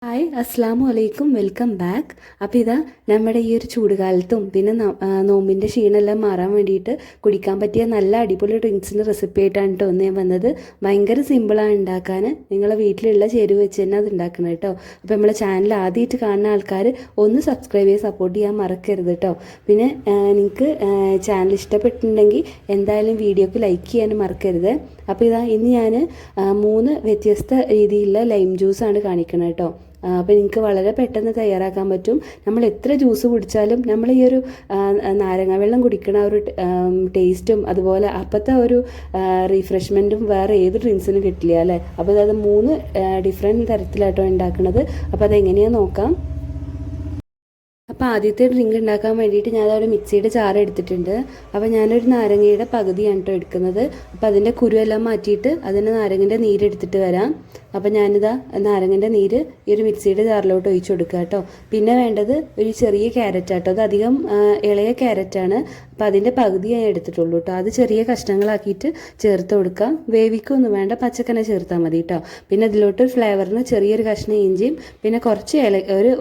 Hi അസ്സാം വലൈക്കും welcome back. അപ്പോൾ ഇതാ നമ്മുടെ ഈ ഒരു ചൂടുകാലത്തും പിന്നെ നോമ്പിൻ്റെ ക്ഷീണമെല്ലാം മാറാൻ വേണ്ടിയിട്ട് കുടിക്കാൻ പറ്റിയ നല്ല അടിപൊളി ഡ്രിങ്ക്സിൻ്റെ റെസിപ്പി ആയിട്ടാണ് കേട്ടോ ഒന്ന് ഞാൻ വന്നത്. ഭയങ്കര സിമ്പിളാണ് ഉണ്ടാക്കാൻ. നിങ്ങളെ വീട്ടിലുള്ള ചേരുവ വെച്ച് തന്നെ അത് ഉണ്ടാക്കണം കേട്ടോ. അപ്പോൾ നമ്മളെ ചാനൽ ആദ്യമായിട്ട് കാണുന്ന ആൾക്കാർ ഒന്ന് സബ്സ്ക്രൈബ് ചെയ്ത് സപ്പോർട്ട് ചെയ്യാൻ മറക്കരുത് കേട്ടോ. പിന്നെ നിങ്ങൾക്ക് ചാനൽ ഇഷ്ടപ്പെട്ടിട്ടുണ്ടെങ്കിൽ എന്തായാലും വീഡിയോക്ക് ലൈക്ക് ചെയ്യാനും മറക്കരുത്. അപ്പോൾ ഇതാ ഇന്ന് ഞാൻ 3 വ്യത്യസ്ത രീതിയിലുള്ള ലൈം ജ്യൂസാണ് കാണിക്കുന്നത് കേട്ടോ. അപ്പോൾ നിങ്ങൾക്ക് വളരെ പെട്ടെന്ന് തയ്യാറാക്കാൻ പറ്റും. നമ്മൾ എത്ര ജ്യൂസ് കുടിച്ചാലും നമ്മൾ ഈ ഒരു നാരങ്ങ വെള്ളം കുടിക്കണ ഒരു ടേസ്റ്റും അതുപോലെ അപ്പോഴത്തെ ഒരു റീഫ്രഷ്മെൻറ്റും വേറെ ഏത് ഡ്രിങ്ക്സിനും കിട്ടില്ല അല്ലേ. അപ്പോൾ അത് 3 ഡിഫറെൻറ്റ് തരത്തിലായിട്ടോ ഉണ്ടാക്കുന്നത്. അപ്പോൾ അതെങ്ങനെയാണെന്ന് നോക്കാം. അപ്പോൾ ആദ്യത്തെ ഡ്രിങ്ക് ഉണ്ടാക്കാൻ വേണ്ടിയിട്ട് ഞാൻ ഒരു മിക്സിയുടെ ജാർ എടുത്തിട്ടുണ്ട്. അപ്പോൾ ഞാനൊരു നാരങ്ങയുടെ പകുതിയാണ് കേട്ടോ എടുക്കുന്നത്. അപ്പോൾ അതിൻ്റെ കുരുവെല്ലാം മാറ്റിയിട്ട് അതിൻ്റെ നാരങ്ങൻ്റെ നീരെടുത്തിട്ട് വരാം. അപ്പോൾ ഞാനിതാ നാരങ്ങൻ്റെ നീര് ഈ ഒരു മിക്സിയുടെ ജാറിലോട്ട് ഒഴിച്ചു കൊടുക്കുക കേട്ടോ. പിന്നെ വേണ്ടത് ഒരു ചെറിയ ക്യാരറ്റ് ആട്ടോ. അത് അധികം ഇളയ ക്യാരറ്റാണ്. അപ്പോൾ അതിൻ്റെ പകുതി ഞാൻ എടുത്തിട്ടുള്ളൂ കേട്ടോ. അത് ചെറിയ കഷ്ണങ്ങളാക്കിയിട്ട് ചേർത്ത് കൊടുക്കാം. വേവിക്കൊന്നും വേണ്ട, പച്ചക്കനെ ചേർത്താൽ മതി കേട്ടോ. പിന്നെ അതിലോട്ട് ഫ്ലേവറിന് ചെറിയൊരു കഷ്ണം ഇഞ്ചിയും പിന്നെ കുറച്ച്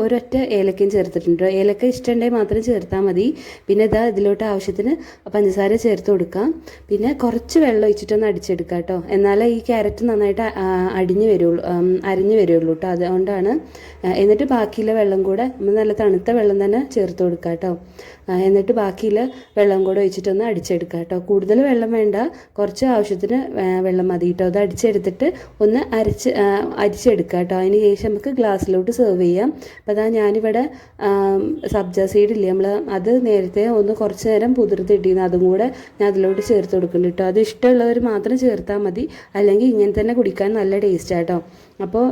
ഒരൊറ്റ ഏലക്കയും ചേർത്തിട്ടുണ്ട്. ഏലക്ക ഇഷ്ടമുണ്ടെങ്കിൽ മാത്രം ചേർത്താൽ മതി. പിന്നെ ഇതാ ഇതിലോട്ട് ആവശ്യത്തിന് പഞ്ചസാര ചേർത്ത് കൊടുക്കാം. പിന്നെ കുറച്ച് വെള്ളം ഒഴിച്ചിട്ടൊന്ന് അടിച്ചെടുക്കാം കേട്ടോ. എന്നാലേ ഈ ക്യാരറ്റ് നന്നായിട്ട് അരിഞ്ഞു വരുള്ളൂ കേട്ടോ. അതുകൊണ്ടാണ്. എന്നിട്ട് ബാക്കിയുള്ള വെള്ളം കൂടെ നമ്മൾ നല്ല തണുത്ത വെള്ളം തന്നെ ചേർത്ത് കൊടുക്കാം കേട്ടോ. എന്നിട്ട് ബാക്കിയുള്ള വെള്ളം കൂടെ ഒഴിച്ചിട്ടൊന്ന് അടിച്ചെടുക്കാം കേട്ടോ. കൂടുതൽ വെള്ളം വേണ്ട, കുറച്ച് ആവശ്യത്തിന് വെള്ളം മതി കേട്ടോ. അത് അടിച്ചെടുത്തിട്ട് ഒന്ന് അരിച്ചെടുക്കാം കേട്ടോ. അതിന് ശേഷം നമുക്ക് ഗ്ലാസ്സിലോട്ട് സെർവ് ചെയ്യാം. അപ്പോൾ അതാ ഞാനിവിടെ സബ്ജ സീഡ് ഇല്ലേ നമ്മൾ, അത് നേരത്തെ ഒന്ന് കുറച്ച് നേരം കുതിർത്തിട്ടിരുന്നു. അതും കൂടെ ഞാൻ അതിലോട്ട് ചേർത്ത് കൊടുക്കുന്നുണ്ട് കേട്ടോ. അത് ഇഷ്ടമുള്ളവർ മാത്രം ചേർത്താൽ മതി, അല്ലെങ്കിൽ ഇങ്ങനെ തന്നെ കുടിക്കാൻ നല്ല ടേസ്റ്റ് ആട്ടോ. അപ്പോൾ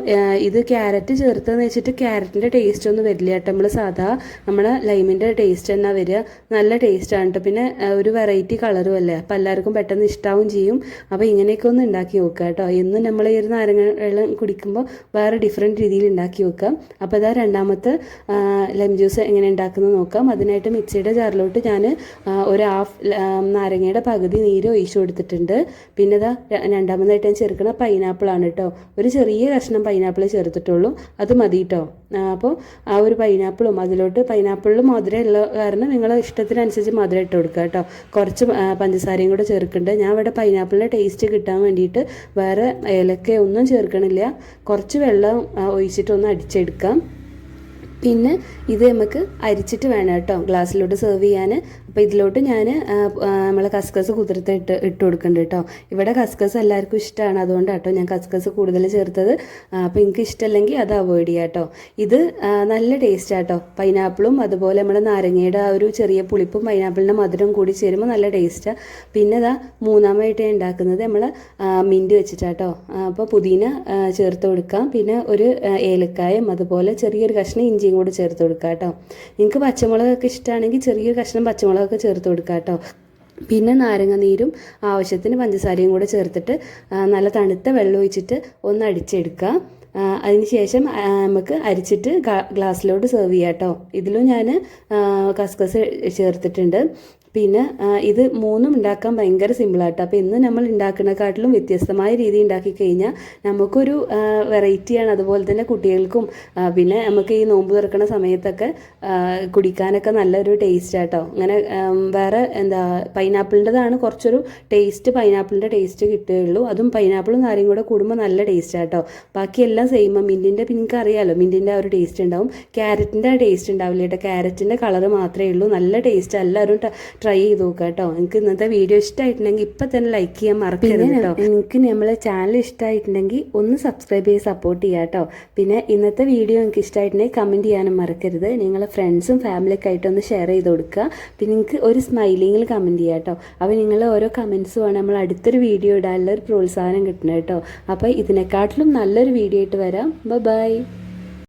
ഇത് ക്യാരറ്റ് ചേർത്തെന്ന് വെച്ചിട്ട് ക്യാരറ്റിൻ്റെ ടേസ്റ്റ് ഒന്നും വരില്ല കേട്ടോ. നമ്മുടെ ലൈമിൻ്റെ ടേസ്റ്റ് തന്നെ വരിക. നല്ല ടേസ്റ്റാണ് കേട്ടോ. പിന്നെ ഒരു വെറൈറ്റി കളറും അല്ലേ, അപ്പോൾ എല്ലാവർക്കും പെട്ടെന്ന് ഇഷ്ടാവും ചെയ്യും. അപ്പോൾ ഇങ്ങനെയൊക്കെ ഒന്ന് ഉണ്ടാക്കി നോക്കുക കേട്ടോ. എന്നും നമ്മൾ ഈ ഒരു നാരങ്ങ വെള്ളം കുടിക്കുമ്പോൾ വേറെ ഡിഫറെൻറ്റ് രീതിയിൽ ഉണ്ടാക്കി വെക്കാം. അപ്പോൾ അതാ രണ്ടാമത്തെ ലൈം ജ്യൂസ് എങ്ങനെ ഉണ്ടാക്കുന്നത് നോക്കാം. അതിനായിട്ട് മിക്സിയുടെ ജാറിലോട്ട് ഞാൻ ഒരു ഹാഫ് നാരങ്ങയുടെ പകുതി നീര് ഒഴിച്ചു കൊടുത്തിട്ടുണ്ട്. പിന്നെ ഇതാ രണ്ടാമതായിട്ട് ഞാൻ ചേർക്കുന്ന പൈനാപ്പിളാണ് കേട്ടോ. ഒരു ചെറിയ കഷ്ണം പൈനാപ്പിൾ ചേർത്തിട്ടുള്ളൂ, അത് മതി കേട്ടോ. അപ്പോൾ ആ ഒരു പൈനാപ്പിളും അതിലോട്ട് പൈനാപ്പിളിൽ മധുരം ഉള്ള കാരണം നിങ്ങളെ ഇഷ്ടത്തിനനുസരിച്ച് മധുരം ഇട്ട് കൊടുക്കുക കേട്ടോ. കുറച്ച് പഞ്ചസാരയും കൂടെ ചേർക്കുന്നുണ്ട്. ഞാൻ ഇവിടെ പൈനാപ്പിളിൻ്റെ ടേസ്റ്റ് കിട്ടാൻ വേണ്ടിയിട്ട് വേറെ ഏലക്ക ഒന്നും ചേർക്കണില്ല. കുറച്ച് വെള്ളം ഒഴിച്ചിട്ടൊന്ന് അടിച്ചെടുക്കാം. പിന്നെ ഇത് നമുക്ക് അരിച്ചിട്ട് വേണം കേട്ടോ ഗ്ലാസ്സിലോട്ട് സെർവ് ചെയ്യാൻ. അപ്പോൾ ഇതിലോട്ട് ഞാൻ നമ്മളെ കസ്കസ് കുതിർത്തിട്ട് ഇട്ട് കൊടുക്കുന്നുണ്ട് കേട്ടോ. ഇവിടെ കസ്കസ് എല്ലാവർക്കും ഇഷ്ടമാണ്, അതുകൊണ്ടാണ് കേട്ടോ ഞാൻ കസ്കസ് കൂടുതൽ ചേർത്തത്. അപ്പോൾ എനിക്ക് ഇഷ്ടമല്ലെങ്കിൽ അത് അവോയ്ഡ് ചെയ്യാം കേട്ടോ. ഇത് നല്ല ടേസ്റ്റാണ് കേട്ടോ. പൈനാപ്പിളും അതുപോലെ നമ്മുടെ നാരങ്ങയുടെ ആ ഒരു ചെറിയ പുളിപ്പും പൈനാപ്പിളിൻ്റെ മധുരം കൂടി ചേരുമ്പോൾ നല്ല ടേസ്റ്റാണ്. പിന്നെ ഇതാ മൂന്നാമായിട്ട് ഉണ്ടാക്കുന്നത് നമ്മൾ മിൻറ്റ് വെച്ചിട്ടാട്ടോ. അപ്പോൾ പുതിന ചേർത്ത് കൊടുക്കാം. പിന്നെ ഒരു ഏലക്കായും അതുപോലെ ചെറിയൊരു കഷ്ണം ഇഞ്ചിയും കൂടി ചേർത്ത് കൊടുക്കാം കേട്ടോ. നിങ്ങൾക്ക് പച്ചമുളകൊക്കെ ഇഷ്ടമാണെങ്കിൽ ചെറിയൊരു കഷ്ണം പച്ചമുളകൊക്കെ ചേർത്ത് കൊടുക്കാം കേട്ടോ. പിന്നെ നാരങ്ങ നീരും ആവശ്യത്തിന് പഞ്ചസാരയും കൂടെ ചേർത്തിട്ട് നല്ല തണുത്ത വെള്ളം ഒഴിച്ചിട്ട് ഒന്ന് അടിച്ചെടുക്കുക. അതിന് ശേഷം നമുക്ക് അരിച്ചിട്ട് ഗ്ലാസ്സിലോട്ട് സെർവ് ചെയ്യാം കേട്ടോ. ഇതിലും ഞാൻ കസ്കസ് ചേർത്തിട്ടുണ്ട്. പിന്നെ ഇത് 3 ഉണ്ടാക്കാൻ ഭയങ്കര സിമ്പിളാട്ടോ. അപ്പോൾ ഇന്ന് നമ്മൾ ഉണ്ടാക്കുന്നതിനെക്കാട്ടിലും വ്യത്യസ്തമായ രീതി ഉണ്ടാക്കി കഴിഞ്ഞാൽ നമുക്കൊരു വെറൈറ്റിയാണ്. അതുപോലെ തന്നെ കുട്ടികൾക്കും പിന്നെ നമുക്ക് ഈ നോമ്പ് തുറക്കുന്ന സമയത്തൊക്കെ കുടിക്കാനൊക്കെ നല്ലൊരു ടേസ്റ്റ് ആട്ടോ. അങ്ങനെ വേറെ പൈനാപ്പിളിൻ്റെതാണ് കുറച്ചൊരു ടേസ്റ്റ്, പൈനാപ്പിളിൻ്റെ ടേസ്റ്റ് കിട്ടുകയുള്ളൂ. അതും പൈനാപ്പിളും നാരങ്ങയും കൂടെ കൂടുമ്പോൾ നല്ല ടേസ്റ്റ് ആട്ടോ. ബാക്കിയെല്ലാം സെയിം. മിൻറ്റിൻ്റെ നിങ്ങൾക്ക് അറിയാമല്ലോ, മിൻറ്റിൻ്റെ ആ ഒരു ടേസ്റ്റ് ഉണ്ടാവും. ക്യാരറ്റിൻ്റെ ആ ടേസ്റ്റ് ഉണ്ടാവില്ല കേട്ടോ. ക്യാരറ്റിൻ്റെ കളറ് മാത്രമേ ഉള്ളൂ. നല്ല ടേസ്റ്റ്. എല്ലാവരും ട്രൈ ചെയ്ത് നോക്കുക കേട്ടോ. നിങ്ങൾക്ക് ഇന്നത്തെ വീഡിയോ ഇഷ്ടമായിട്ടുണ്ടെങ്കിൽ ഇപ്പം തന്നെ ലൈക്ക് ചെയ്യാൻ മറക്കരുത് കേട്ടോ. നിങ്ങൾക്ക് നമ്മളെ ചാനൽ ഇഷ്ടമായിട്ടുണ്ടെങ്കിൽ ഒന്ന് സബ്സ്ക്രൈബ് ചെയ്ത് സപ്പോർട്ട് ചെയ്യാം കേട്ടോ. പിന്നെ ഇന്നത്തെ വീഡിയോ നിങ്ങൾക്ക് ഇഷ്ടമായിട്ടുണ്ടെങ്കിൽ കമൻറ്റ് ചെയ്യാനും മറക്കരുത്. നിങ്ങളെ ഫ്രണ്ട്സും ഫാമിലിയൊക്കെ ആയിട്ടൊന്ന് ഷെയർ ചെയ്ത് കൊടുക്കുക. പിന്നെ നിങ്ങൾക്ക് ഒരു സ്മൈലിങ്ങിൽ കമൻറ്റ് ചെയ്യാം കേട്ടോ. അപ്പോൾ നിങ്ങൾ ഓരോ കമൻറ്റ്സുമാണ് നമ്മൾ അടുത്തൊരു വീഡിയോ ഇടാനുള്ള ഒരു പ്രോത്സാഹനം കിട്ടുന്നത് കേട്ടോ. അപ്പോൾ ഇതിനെക്കാട്ടിലും നല്ലൊരു വീഡിയോ ആയിട്ട് വരാം. ബൈ.